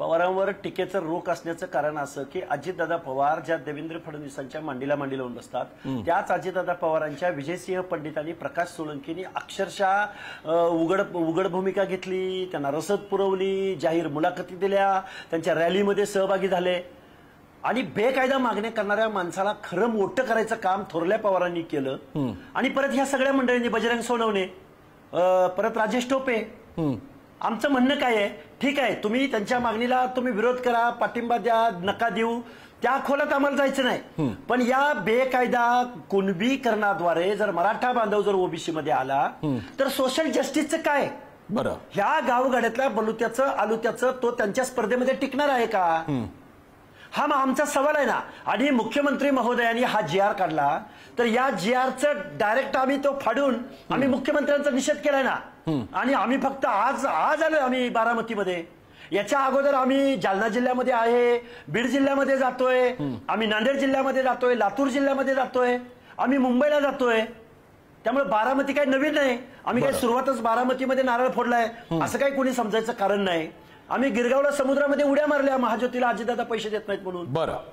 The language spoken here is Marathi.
पवारांवर टीकेचं रोख असण्याचं कारण असं की अजितदादा पवार ज्या देवेंद्र फडणवीसांच्या मांडीला मांडी लावून बसतात त्याच अजितदादा पवारांच्या विजयसिंह पंडितांनी प्रकाश सोळंकीनी अक्षरशः उघड भूमिका घेतली, त्यांना रसद पुरवली, जाहीर मुलाखती दिल्या, त्यांच्या रॅलीमध्ये सहभागी झाले आणि बेकायदा मागण्या करणाऱ्या माणसाला खरं मोठं करायचं काम थोरल्या पवारांनी केलं। आणि परत ह्या सगळ्या मंडळींनी बजरंग सोनवणे, परत राजेश टोपे, आमचं म्हणणं काय आहे, ठीक आहे तुम्ही त्यांच्या मागणीला तुम्ही विरोध करा, पाठिंबा द्या, नका देऊ, त्या खोलात आम्हाला जायचं नाही, पण या बेकायदा कुणबीकरणाद्वारे जर मराठा बांधव जर ओबीसी मध्ये आला तर सोशल जस्टिसचं काय? बरं, ह्या गावगाड्यातल्या बलुत्याचं आलुत्याचं तो त्यांच्या स्पर्धेमध्ये टिकणार आहे का? हा मग आमचा सवाल आहे ना। आणि मुख्यमंत्री महोदयांनी हा GR काढला तर या GRचं डायरेक्ट आम्ही तो फाडून आम्ही मुख्यमंत्र्यांचा निषेध केलाय ना। आणि आम्ही फक्त आज आलोय आम्ही बारामतीमध्ये, याच्या अगोदर आम्ही जालना जिल्ह्यामध्ये आहे, बीड जिल्ह्यामध्ये जातोय, आम्ही नांदेड जिल्ह्यामध्ये जातोय, लातूर जिल्ह्यामध्ये जातोय, आम्ही मुंबईला जातोय। त्यामुळे बारामती काही नवीन नाही, आम्ही काही सुरुवातच बारामतीमध्ये नारळ फोडलाय असं काही कोणी समजायचं कारण नाही। आम्ही गिरगावला समुद्रामध्ये उड्या मारल्या महाज्योतीला अजितदादा पैसे देत नाहीत म्हणून। बरं।